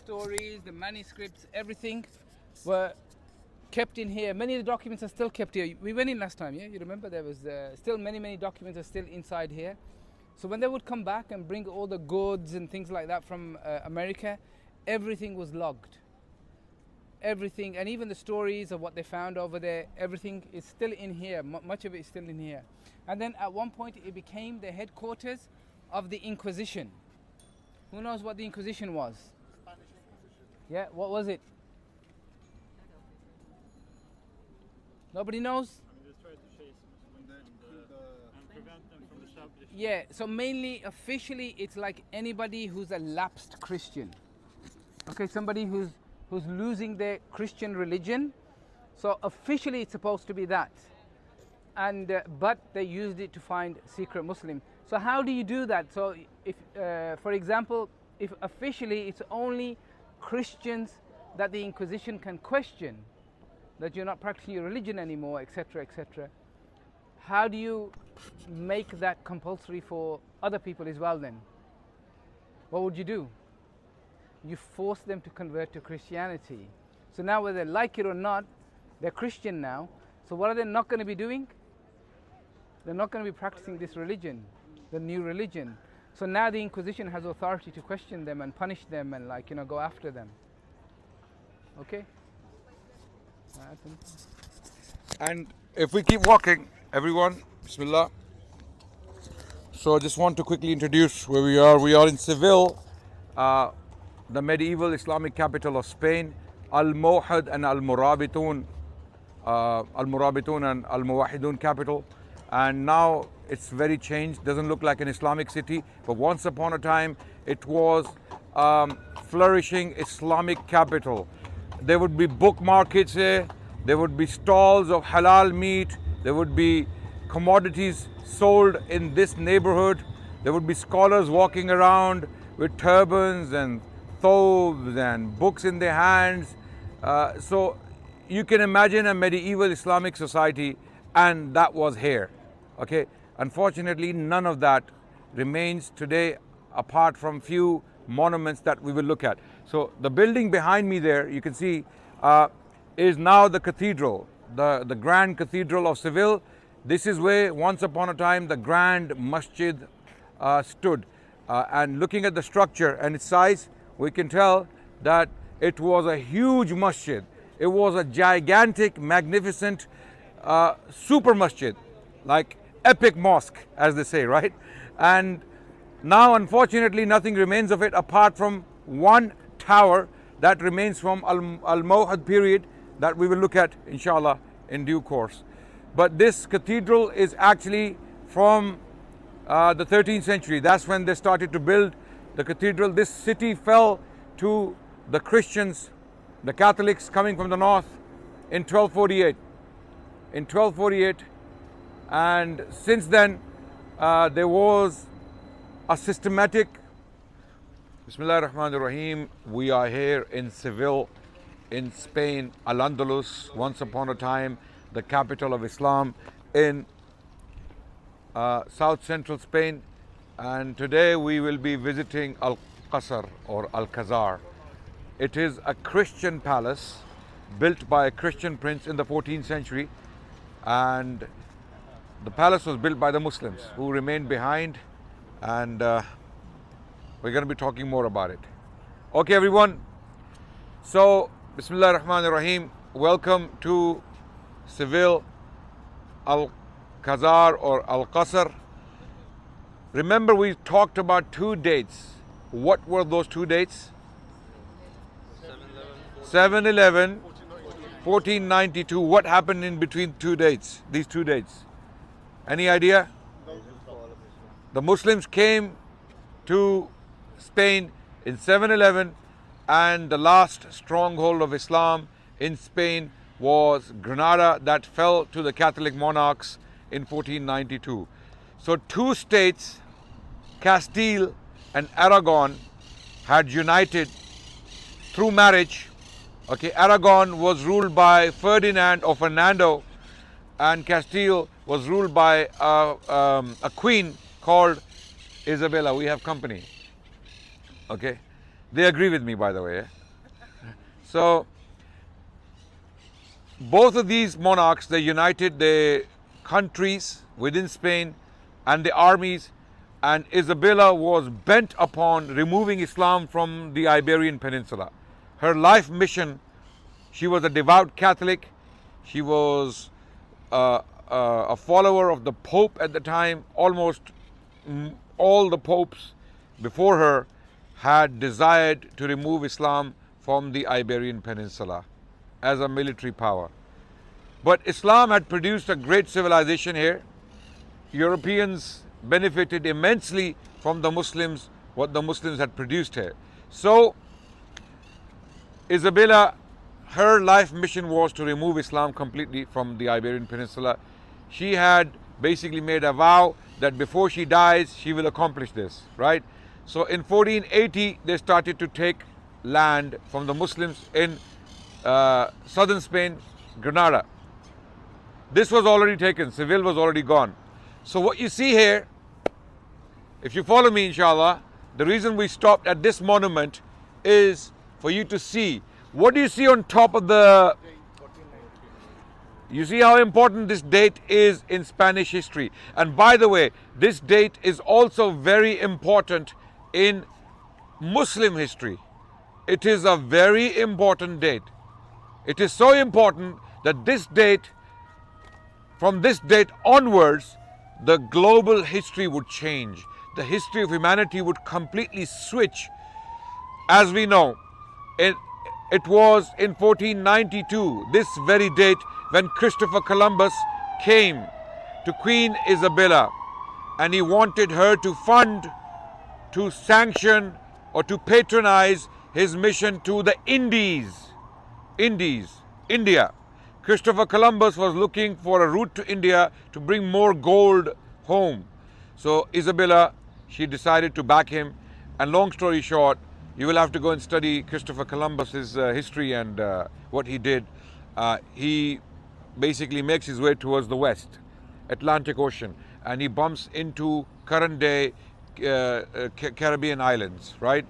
stories, the manuscripts, everything were kept in here. Many of the documents are still kept here. We went in last time, yeah? You remember there was still many documents are still inside here. So when they would come back and bring all the goods and things like that from America, everything was logged. Everything, and even the stories of what they found over there, everything is still in here. Much of it is still in here. And then at one point it became the headquarters of the Inquisition. Who knows what the Inquisition was? Spanish Inquisition. Yeah, what was it? Nobody knows? I mean, just try to chase Muslims and prevent them from establishing. Yeah, so mainly, officially, it's like anybody who's a lapsed Christian. Okay, somebody who's losing their Christian religion. So officially it's supposed to be that. And but they used it to find secret Muslim. So how do you do that? So if, for example, if officially it's only Christians that the Inquisition can question, that you're not practicing your religion anymore, etc., etc. How do you make that compulsory for other people as well then? What would you do? You force them to convert to Christianity. So now whether they like it or not, they're Christian now. So what are they not going to be doing? They're not going to be practicing this religion, the new religion. So now the Inquisition has authority to question them and punish them and go after them. Okay? And if we keep walking, everyone, Bismillah. So I just want to quickly introduce where we are. We are in Seville, the medieval Islamic capital of Spain. Al-Mawhid and Al-Murabitun, and Al-Muwahidun capital. And now it's very changed, doesn't look like an Islamic city, but once upon a time it was flourishing Islamic capital. There would be book markets here, there would be stalls of halal meat, there would be commodities sold in this neighborhood, there would be scholars walking around with turbans and thobes and books in their hands. So you can imagine a medieval Islamic society, and that was here. Okay, unfortunately none of that remains today apart from few monuments that we will look at. So the building behind me there, you can see, is now the cathedral, the Grand Cathedral of Seville. This is where once upon a time the Grand Masjid stood. And looking at the structure and its size, we can tell that it was a huge masjid. It was a gigantic, magnificent super masjid, like epic mosque, as they say, right? And now unfortunately nothing remains of it apart from one tower that remains from Al-Mawhid period that we will look at inshallah in due course. But this cathedral is actually from the 13th century. That's when they started to build the cathedral. This city fell to the Christians, the Catholics coming from the north in 1248. In 1248, and since then there was a systematic. Bismillah ar-Rahman ar-Rahim. We are here in Seville, in Spain, Al Andalus, once upon a time the capital of Islam in south central Spain, and today we will be visiting Al-Qasr or Al-Khazar. It is a Christian palace built by a Christian prince in the 14th century, and the palace was built by the Muslims who remained behind, and we're going to be talking more about it. Okay everyone, so Bismillah ar-Rahman ar-Rahim. Welcome to Seville Al-Khazar or Al-Qasr. Remember we talked about two dates. What were those two dates? 7/11, 1492. What happened in between these two dates? Any idea? The Muslims came to Spain in 7/11, and the last stronghold of Islam in Spain was Granada, that fell to the Catholic monarchs in 1492. So two states, Castile and Aragon, had united through marriage. Okay, Aragon was ruled by Ferdinand or Fernando, and Castile was ruled by a queen called Isabella. We have company. Okay, they agree with me, by the way. So both of these monarchs, they united the countries within Spain and the armies, and Isabella was bent upon removing Islam from the Iberian Peninsula. Her life mission, she was a devout Catholic, she was a follower of the Pope at the time. Almost all the popes before her had desired to remove Islam from the Iberian Peninsula as a military power. But Islam had produced a great civilization here. Europeans benefited immensely from the Muslims, what the Muslims had produced here. So Isabella, her life mission was to remove Islam completely from the Iberian Peninsula. She had basically made a vow that before she dies, she will accomplish this, right? So in 1480, they started to take land from the Muslims in southern Spain, Granada. This was already taken, Seville was already gone. So what you see here, if you follow me inshallah, the reason we stopped at this monument is for you to see. What do you see on top of the... You see how important this date is in Spanish history. And by the way, this date is also very important in Muslim history. It is a very important date. It is so important that this date, from this date onwards, the global history would change. The history of humanity would completely switch. As we know, it was in 1492, this very date, when Christopher Columbus came to Queen Isabella and he wanted her to fund, to sanction or to patronize his mission to the India. Christopher Columbus was looking for a route to India to bring more gold home. So Isabella, she decided to back him, and long story short, you will have to go and study Christopher Columbus's history and what he did. He basically makes his way towards the west, Atlantic Ocean, and he bumps into current day Caribbean islands, right?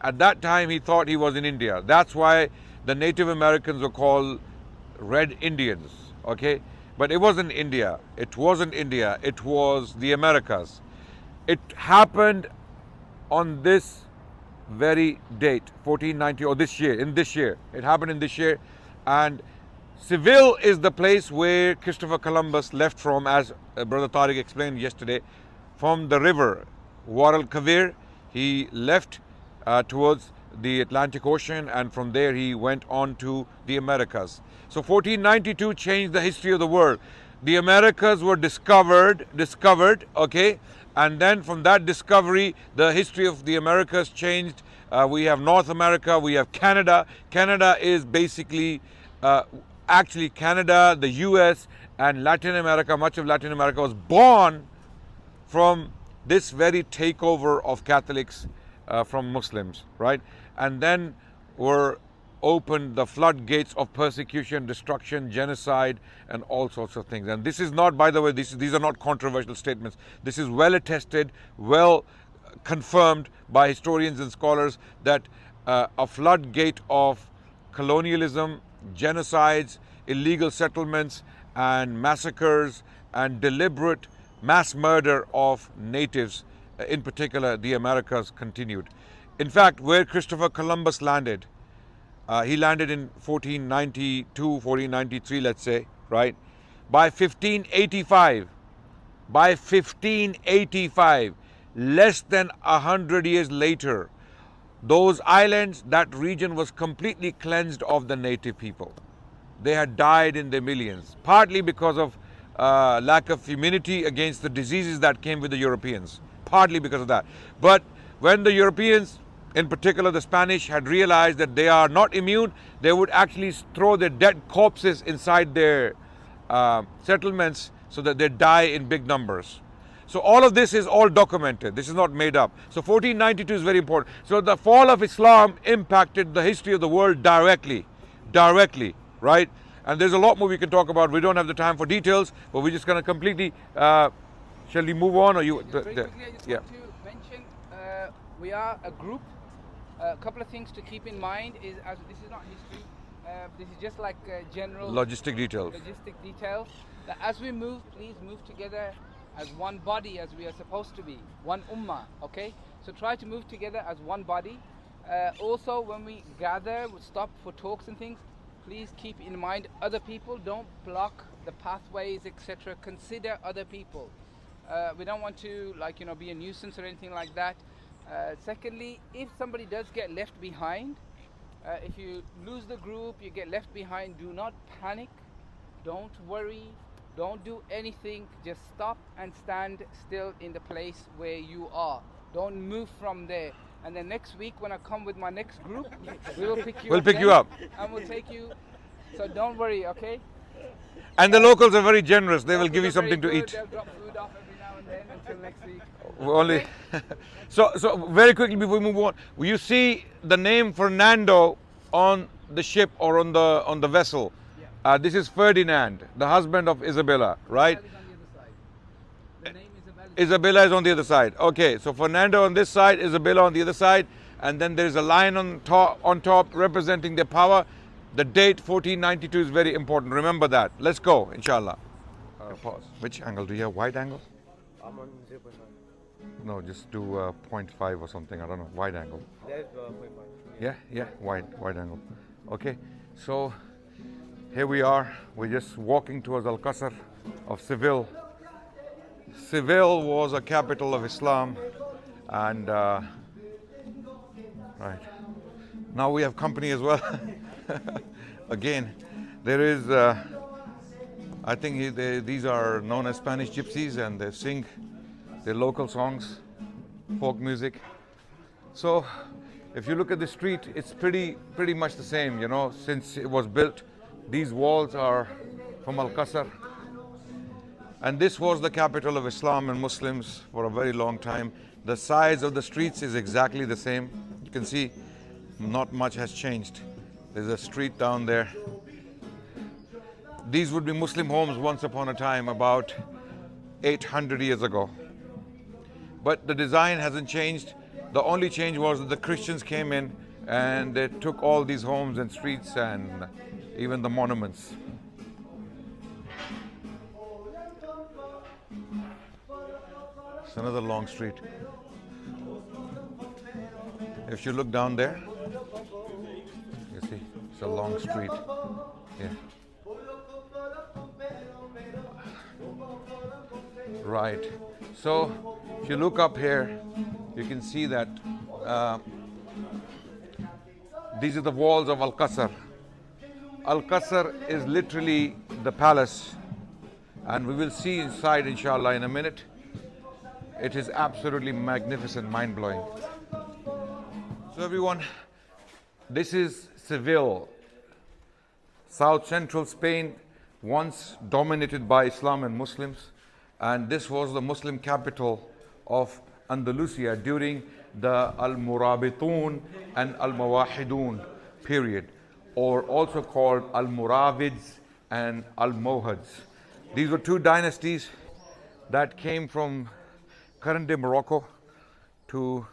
At that time he thought he was in India. That's why the Native Americans were called Red Indians, okay? But it wasn't India. It wasn't India. It was the Americas. It happened on this very date, 1490, or this year, in this year. It happened in this year. And Seville is the place where Christopher Columbus left from, as Brother Tariq explained yesterday, from the river Guadalquivir. He left towards the Atlantic Ocean, and from there he went on to the Americas. So 1492 changed the history of the world. The Americas were discovered, okay, and then from that discovery, the history of the Americas changed. We have North America, we have Canada. Canada is basically, actually Canada, the US, and Latin America, much of Latin America was born from this very takeover of Catholics from Muslims, right? And then were opened the floodgates of persecution, destruction, genocide, and all sorts of things. And this is not, by the way, these are not controversial statements. This is well attested, well confirmed by historians and scholars that a floodgate of colonialism, genocides, illegal settlements, and massacres, and deliberate mass murder of natives, in particular the Americas, continued. In fact, where Christopher Columbus landed, he landed in 1492, 1493, let's say, right? By 1585, less than 100 years later, those islands, that region was completely cleansed of the native people. They had died in their millions, partly because of lack of immunity against the diseases that came with the Europeans, partly because of that. But when the Europeans, in particular the Spanish, had realized that they are not immune, they would actually throw their dead corpses inside their settlements so that they die in big numbers. So all of this is all documented. This is not made up. So 1492 is very important. So the fall of Islam impacted the history of the world directly, right? And there's a lot more we can talk about. We don't have the time for details, but we're just going to completely, shall we move on? Or you? Very quickly, I just want to mention, we are a group A couple of things to keep in mind is, as this is not history, this is just like general Logistic details. logistic details. That as we move, please move together as one body, as we are supposed to be, one ummah. Okay, so try to move together as one body. Also, when we gather, we stop for talks and things. Please keep in mind other people. Don't block the pathways, etc. Consider other people. We don't want to, like, be a nuisance or anything like that. Secondly, if somebody does get left behind, if you lose the group, you get left behind, do not panic, don't worry, don't do anything, just stop and stand still in the place where you are. Don't move from there. And then next week when I come with my next group, we will pick you We'll up pick then, you up. and we'll take you. So don't worry, okay? And the locals are very generous. They will give you Very something to good. eat. They'll drop food off every now and then until next week. Only. So very quickly before we move on, you see the name Fernando on the ship or on the vessel. This is Ferdinand, the husband of Isabella, right? Isabella is on the other side. The name Isabella. Isabella is on the other side. Okay, so Fernando on this side, Isabella on the other side, and then there is a lion on top representing their power. The date 1492 is very important. Remember that. Let's go, inshallah. Pause. Which angle? Do you have wide angle? I'm on 0.5. No, just do 0.5 or something. I don't know. Wide angle. There's 0.5. Yeah, wide angle. Okay, so here we are. We're just walking towards Al-Qasr of Seville. Seville was a capital of Islam, and right now we have company as well. Again, there is. I think these are known as Spanish gypsies, and they sing their local songs, folk music. So, if you look at the street, it's pretty much the same. Since it was built, these walls are from Al-Qasr, and this was the capital of Islam and Muslims for a very long time. The size of the streets is exactly the same. You can see not much has changed. There's a street down there. These would be Muslim homes once upon a time, about 800 years ago. But the design hasn't changed. The only change was that the Christians came in and they took all these homes and streets and even the monuments. It's another long street. If you look down there, you see it's a long street. Yeah. Right. So if you look up here, you can see that these are the walls of Al-Qasr. Al-Qasr is literally the palace, and we will see inside, inshallah, in a minute. It is absolutely magnificent, mind-blowing. So everyone, this is Seville, south central Spain, once dominated by Islam and Muslims, and this was the Muslim capital of Andalusia during the Al-Murabitun and Al-Mawahidun period, or also called Al-Muravids and Al-Mohads. These were two dynasties that came from current-day Morocco to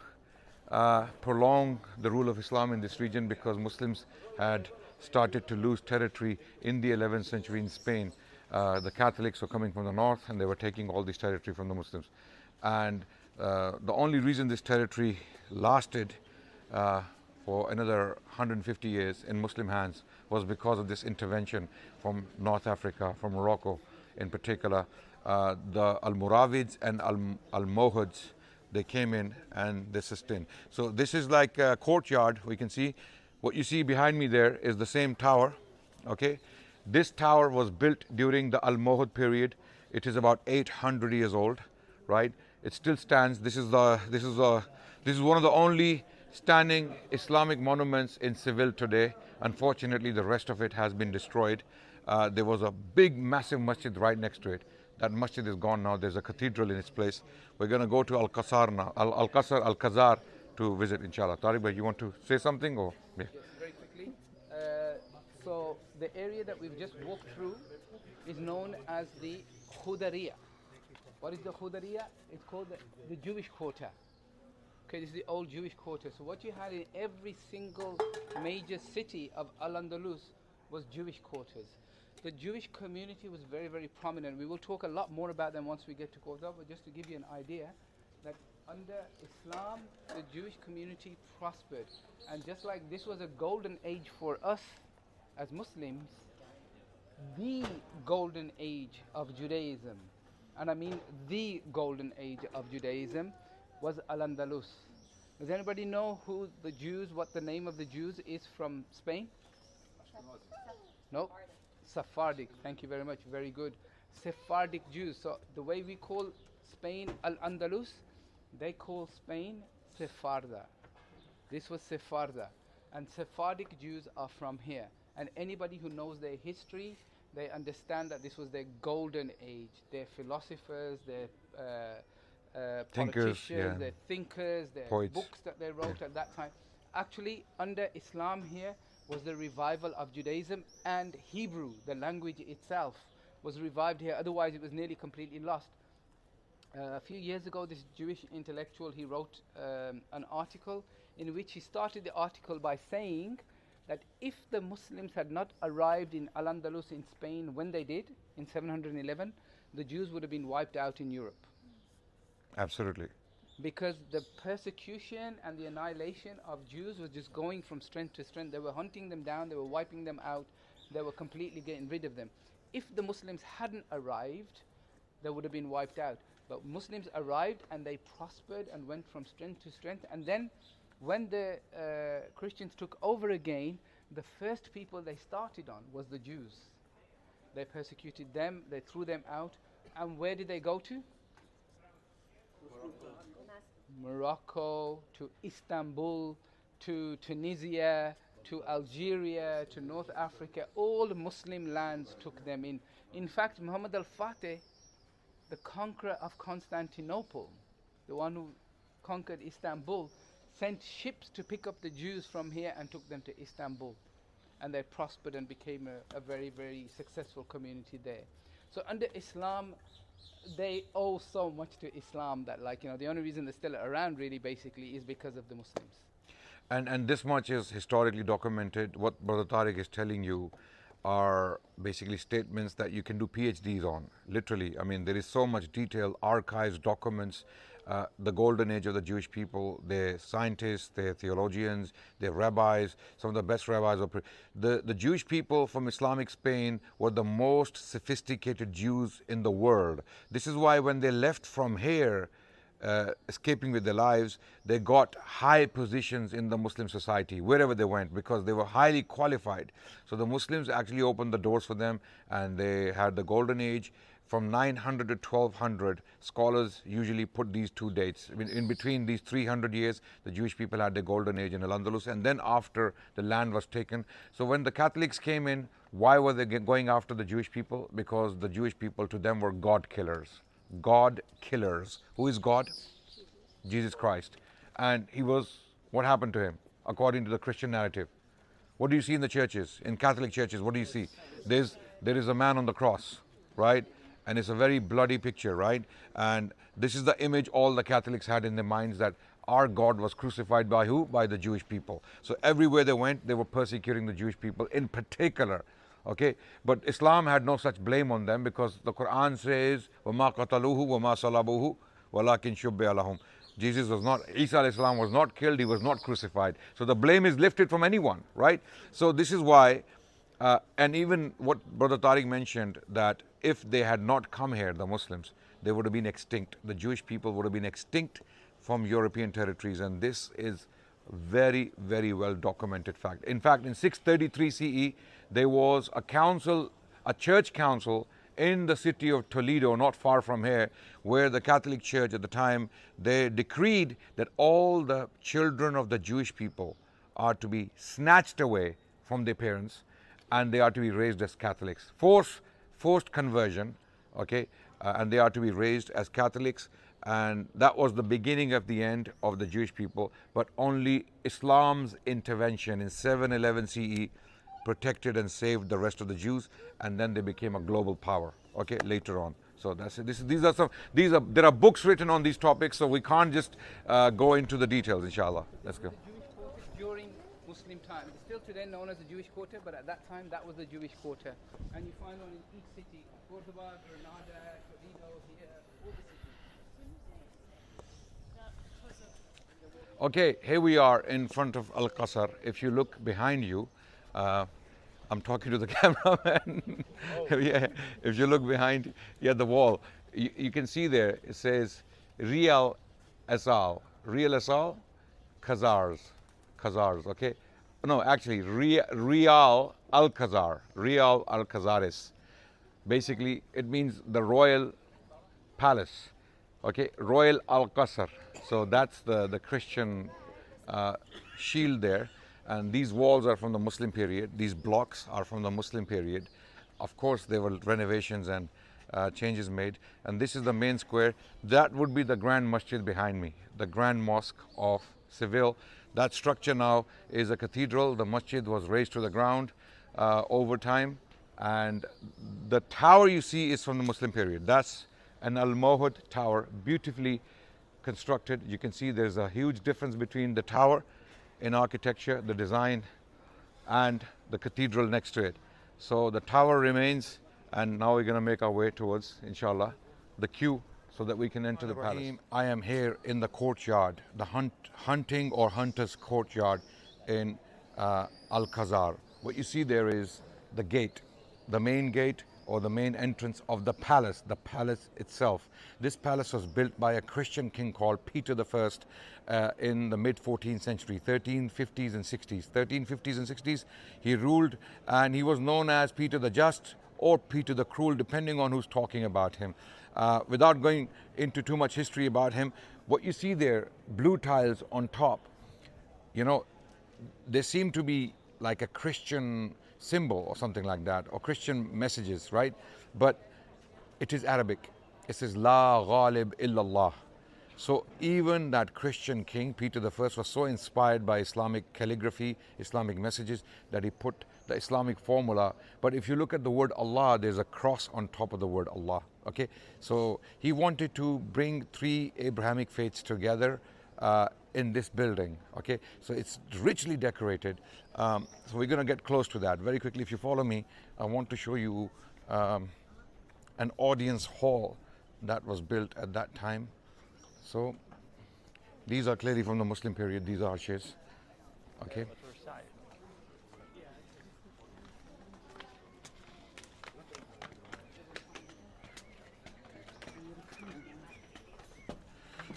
prolong the rule of Islam in this region, because Muslims had started to lose territory in the 11th century in Spain. The Catholics were coming from the north and they were taking all this territory from the Muslims. And the only reason this territory lasted for another 150 years in Muslim hands was because of this intervention from North Africa, from Morocco in particular. The Al-Muravids and Al-Mohads, they came in and they sustained. So this is like a courtyard. We can see what you see behind me there is the same tower. Okay, this tower was built during the Al-Mohad period. It is about 800 years old, right? It still stands. This is one of the only standing Islamic monuments in Seville today. Unfortunately, the rest of it has been destroyed. There was a big, massive masjid right next to it. That masjid is gone now. There's a cathedral in its place. We're going to go to Al-Qasr now, Al-Qasr, Al-Qazar to visit, inshallah. Tariq bhai, you want to say something? Or yeah. Yes, very quickly. So the area that we've just walked through is known as the Khudariya. What is the Khudariya? It's called the Jewish quarter. Okay, this is the old Jewish quarter. So what you had in every single major city of Al Andalus was Jewish quarters. The Jewish community was very, very prominent. We will talk a lot more about them once we get to Cordoba, but just to give you an idea that under Islam, the Jewish community prospered. And just like this was a golden age for us as Muslims, the golden age of Judaism, and I mean the golden age of Judaism, was Al Andalus. Does anybody know who the Jews, what the name of the Jews is from Spain? No? Sephardic. Thank you very much. Very good. Sephardic Jews. So the way we call Spain Al Andalus, they call Spain Sepharda. This was Sepharda. And Sephardic Jews are from here. And anybody who knows their history, they understand that this was their golden age. Their philosophers, their Thinkers, politicians, their thinkers, their Poets. books that they wrote at that time. Actually, under Islam here was the revival of Judaism, and Hebrew, the language itself, was revived here. Otherwise, it was nearly completely lost. A few years ago, this Jewish intellectual, he wrote an article in which he started the article by saying that if the Muslims had not arrived in Al Andalus in Spain when they did, in 711, the Jews would have been wiped out in Europe. Absolutely. Because the persecution and the annihilation of Jews was just going from strength to strength. They were hunting them down, they were wiping them out, they were completely getting rid of them. If the Muslims hadn't arrived, they would have been wiped out. But Muslims arrived and they prospered and went from strength to strength. And then when the Christians took over again, the first people they started on was the Jews. They persecuted them, they threw them out. And where did they go to? Morocco, to Istanbul, to Tunisia, to Algeria, to North Africa. All Muslim lands took them in. In fact, Muhammad al-Fatih, the conqueror of Constantinople, the one who conquered Istanbul, sent ships to pick up the Jews from here and took them to Istanbul. And they prospered and became a very, very successful community there. So under Islam, they owe so much to Islam that, like, you know, the only reason they're still around really basically is because of the Muslims. And this much is historically documented. What Brother Tariq is telling you are basically statements that you can do PhDs on, literally. I mean, there is so much detail, archives, documents, the golden age of the Jewish people, their scientists, their theologians, their rabbis, some of the best rabbis. The Jewish people from Islamic Spain were the most sophisticated Jews in the world. This is why when they left from here, escaping with their lives, they got high positions in the Muslim society wherever they went, because they were highly qualified. So the Muslims actually opened the doors for them, and they had the golden age from 900 to 1200. Scholars usually put these two dates. I mean, in between these 300 years, the Jewish people had their golden age in Al Andalus, and then after the land was taken. So when the Catholics came in, why were they going after the Jewish people? Because the Jewish people to them were God killers. God killers. Who is God? Jesus Christ. And he was, what happened to him according to the Christian narrative? What do you see in the churches, in Catholic churches? What do you see? There is a man on the cross, right? And it's a very bloody picture, right? And this is the image all the Catholics had in their minds, that our God was crucified by who? By the Jewish people. So everywhere they went, they were persecuting the Jewish people in particular. Okay, but Islam had no such blame on them, because the Quran says, وَمَا قَتَلُوهُ وَمَا صَلَبُوهُ وَلَكِنْ شُبِّهَ لَهُمْ. Jesus was not, Isa alayhi salam was not killed, he was not crucified. So the blame is lifted from anyone, right? So this is why, and even what Brother Tariq mentioned, that if they had not come here, the Muslims, they would have been extinct. The Jewish people would have been extinct from European territories, and this is very, very well documented fact. In fact, in 633 CE, there was a council, a church council in the city of Toledo, not far from here, where the Catholic Church at the time, they decreed that all the children of the Jewish people are to be snatched away from their parents, and they are to be raised as Catholics. Forced conversion, okay, and they are to be raised as Catholics. And that was the beginning of the end of the Jewish people. But only Islam's intervention in 711 CE protected and saved the rest of the Jews, and then they became a global power, okay, later on. So that's it. There are books written on these topics, so we can't just go into the details, inshallah. Let's go. The Jewish quarter during Muslim time. It's still today known as the Jewish quarter, but at that time that was the Jewish quarter. And you find one in each city: Cordoba, Granada, Toledo, here, all the cities. Okay, here we are in front of Al Qasr. If you look behind you, I'm talking to the cameraman. Yeah, if you look behind, the wall, you can see there, it says Real Asal. Real Asal, Khazars, okay? No, actually, Real Al Khazar, Real Al Khazaris. Basically, it means the royal palace, okay? Royal Al Qasr. So that's the Christian shield there. And these walls are from the Muslim period. These blocks are from the Muslim period. Of course, there were renovations and changes made. And this is the main square. That would be the Grand Masjid behind me, the Grand Mosque of Seville. That structure now is a cathedral. The masjid was raised to the ground over time. And the tower you see is from the Muslim period. That's an Al-Mohd tower, beautifully constructed. You can see there's a huge difference between the tower in architecture, the design, and the cathedral next to it. So the tower remains, and now we're going to make our way towards, inshallah, the queue so that we can enter the palace. I am here in the courtyard, the hunting or hunter's courtyard in Al Khazar. What you see there is the gate, the main gate or the main entrance of the palace itself. This palace was built by a Christian king called Peter I in the mid 14th century, 1350s and 60s. 1350s and 60s, he ruled, and he was known as Peter the Just or Peter the Cruel, depending on who's talking about him. Without going into too much history about him, what you see there, blue tiles on top, you know, they seem to be like a Christian symbol or something like that, or Christian messages, right? But it is Arabic. It says La Ghalib illallah. So even that Christian king, Peter I, was so inspired by Islamic calligraphy, Islamic messages, that he put the Islamic formula. But if you look at the word Allah, there's a cross on top of the word Allah, okay? So he wanted to bring three Abrahamic faiths together in this building, okay? So it's richly decorated. So we're going to get close to that. Very quickly, if you follow me, I want to show you an audience hall that was built at that time. So these are clearly from the Muslim period, these arches, okay?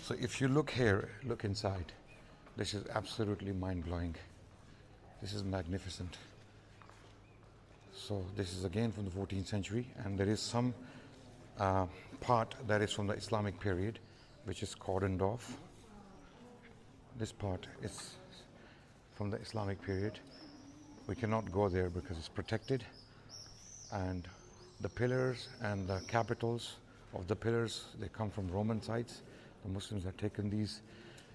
So if you look here, look inside, this is absolutely mind-blowing. This is magnificent. So this is again from the 14th century, and there is some part that is from the Islamic period, which is cordoned off. This part is from the Islamic period. We cannot go there because it's protected, and the pillars and the capitals of the pillars, they come from Roman sites. The Muslims have taken these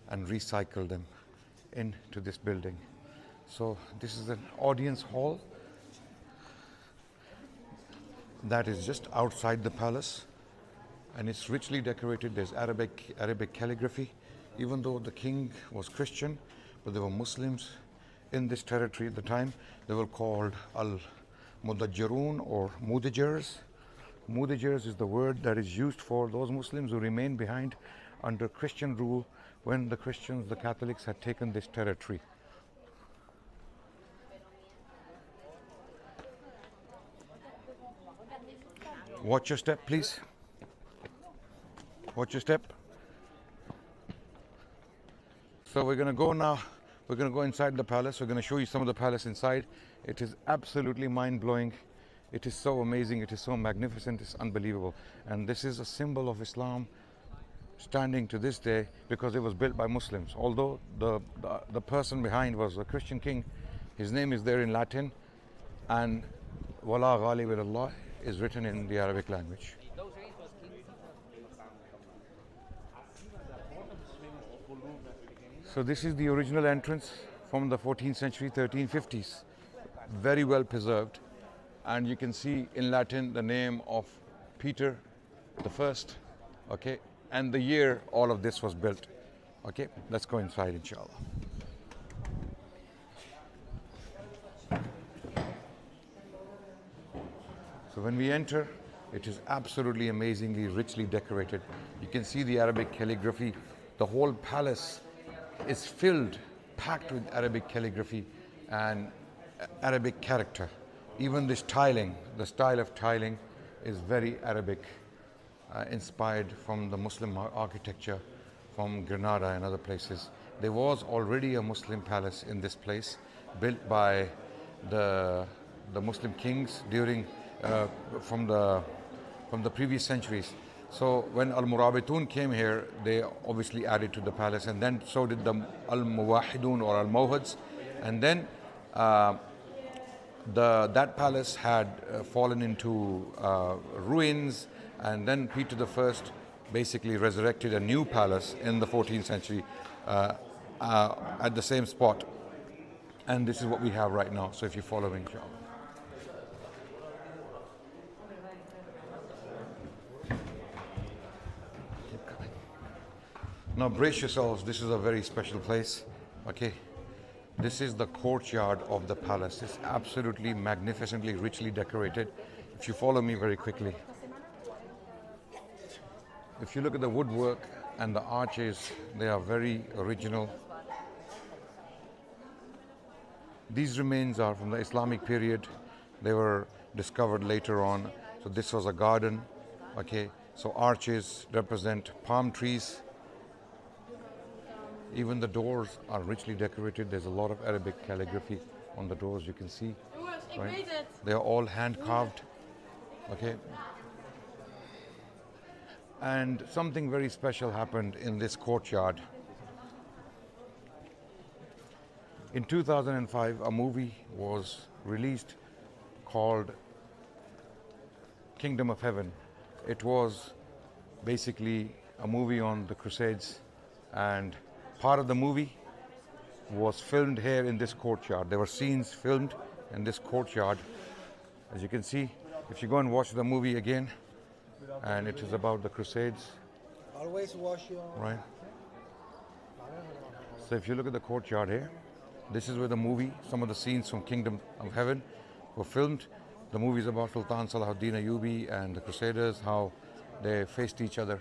and recycled them into this building. So this is an audience hall that is just outside the palace, and it's richly decorated. There's Arabic calligraphy. Even though the king was Christian, but there were Muslims in this territory at the time. They were called al-Mudajjarun or Mudajjars. Mudajjars is the word that is used for those Muslims who remained behind under Christian rule when the Christians, the Catholics, had taken this territory. Watch your step, please. Watch your step. So we're going to go now. We're going to go inside the palace. We're going to show you some of the palace inside. It is absolutely mind-blowing. It is so amazing. It is so magnificent. It's unbelievable. And this is a symbol of Islam standing to this day because it was built by Muslims. Although the person behind was a Christian king, his name is there in Latin, and Wala Ghalib ilallah is written in the Arabic language. So this is the original entrance from the 14th century, 1350s. Very well preserved. And you can see in Latin the name of Peter the first, okay, and the year all of this was built. Okay, let's go inside, inshallah. So when we enter, it is absolutely amazingly richly decorated. You can see the Arabic calligraphy. The whole palace is filled, packed with Arabic calligraphy and Arabic character. Even this tiling, the style of tiling is very Arabic, inspired from the Muslim architecture from Granada and other places. There was already a Muslim palace in this place, built by the Muslim kings during from the previous centuries. So when Al-Murabitun came here, they obviously added to the palace, and then so did the Al-Muwahidun or Al-Mawhids, and then that palace had fallen into ruins, and then Peter I basically resurrected a new palace in the 14th century at the same spot, and this is what we have right now. So if you follow me, inshallah. Now brace yourselves, this is a very special place, okay? This is the courtyard of the palace. It's absolutely magnificently, richly decorated. If you follow me very quickly. If you look at the woodwork and the arches, they are very original. These remains are from the Islamic period. They were discovered later on. So this was a garden, okay? So arches represent palm trees. Even the doors are richly decorated. There's a lot of Arabic calligraphy on the doors, you can see. Right? They are all hand carved, okay? And something very special happened in this courtyard. In 2005, a movie was released called Kingdom of Heaven. It was basically a movie on the Crusades, and part of the movie was filmed here in this courtyard. There were scenes filmed in this courtyard. As you can see, if you go and watch the movie again, and it is about the Crusades. Always wash your... Right. So if you look at the courtyard here, this is where the movie, some of the scenes from Kingdom of Heaven were filmed. The movie is about Sultan Salahuddin Ayyubi and the Crusaders, how they faced each other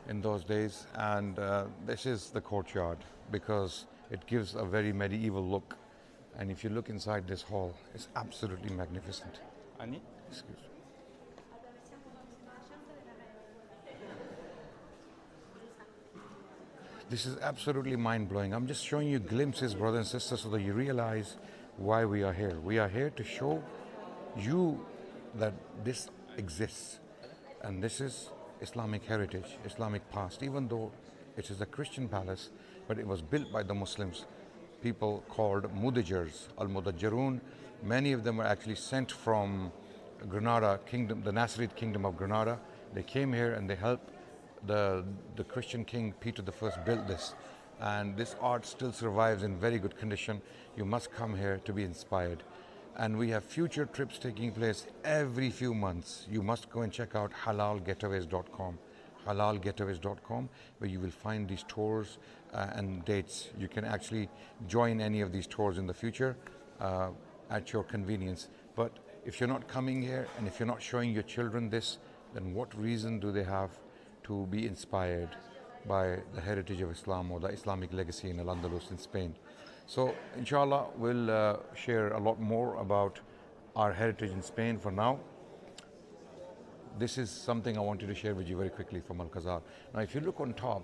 in those days. And this is the courtyard because it gives a very medieval look. And if you look inside this hall, it's absolutely magnificent. Excuse me. This is absolutely mind-blowing. I'm just showing you glimpses, brothers and sisters, so that you realize why we are here. We are here to show you that this exists, and this is Islamic heritage, Islamic past. Even though it is a Christian palace, but it was built by the Muslims, people called Mudajjars, Al-Mudajjarun. Many of them were actually sent from Granada kingdom, the Nasrid kingdom of Granada. They came here and they helped the Christian king Peter I built this, and this art still survives in very good condition. You must come here to be inspired. And we have future trips taking place every few months. You must go and check out halalgetaways.com, halalgetaways.com, where you will find these tours and dates. You can actually join any of these tours in the future at your convenience. But if you're not coming here and if you're not showing your children this, then what reason do they have to be inspired by the heritage of Islam or the Islamic legacy in Al Andalus in Spain? So inshallah, we'll share a lot more about our heritage in Spain. For now, this is something I wanted to share with you very quickly from Al-Khazar. Now if you look on top,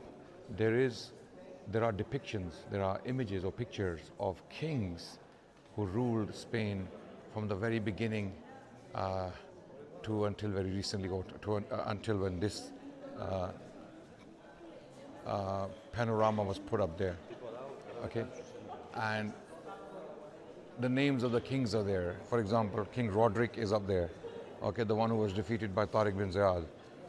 there are depictions, there are images or pictures of kings who ruled Spain from the very beginning to until very recently, or until when this panorama was put up there, okay? And the names of the kings are there. For example, King Roderick is up there, okay, the one who was defeated by Tariq bin Ziyad,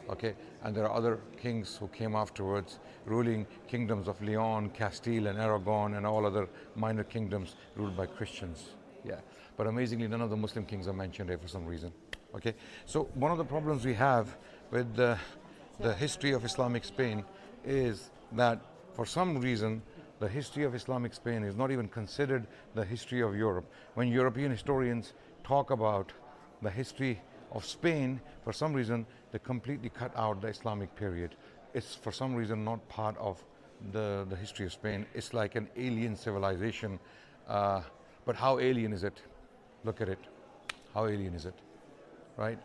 okay? And there are other kings who came afterwards, ruling kingdoms of Leon, Castile and Aragon and all other minor kingdoms ruled by Christians, yeah. But amazingly, none of the Muslim kings are mentioned here for some reason, okay? So one of the problems we have with the history of Islamic Spain is that for some reason the history of Islamic Spain is not even considered the history of Europe. When European historians talk about the history of Spain, for some reason they completely cut out the Islamic period. It's for some reason not part of the history of Spain. It's like an alien civilization. But how alien is it? Look at it. How alien is it? Right?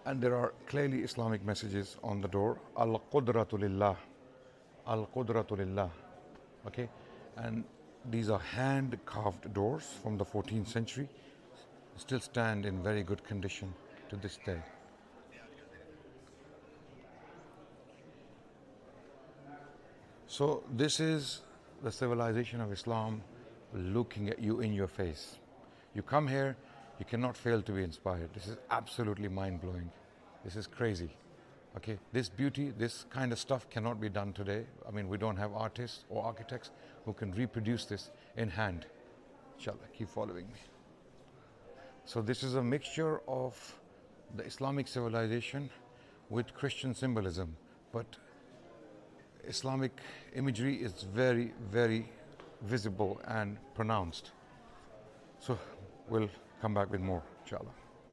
And there are clearly Islamic messages on the door. Al-Qudratu Lillah. Al-Qudratu Lillah. Okay? And these are hand-carved doors from the 14th century. Still stand in very good condition to this day. So this is the civilization of Islam looking at you in your face. You come here, you cannot fail to be inspired. This is absolutely mind-blowing. This is crazy. Okay, this beauty, this kind of stuff cannot be done today. I mean, we don't have artists or architects who can reproduce this in hand. Inshallah, keep following me. So this is a mixture of the Islamic civilization with Christian symbolism, but Islamic imagery is very, very visible and pronounced. So we'll come back with more, inshallah.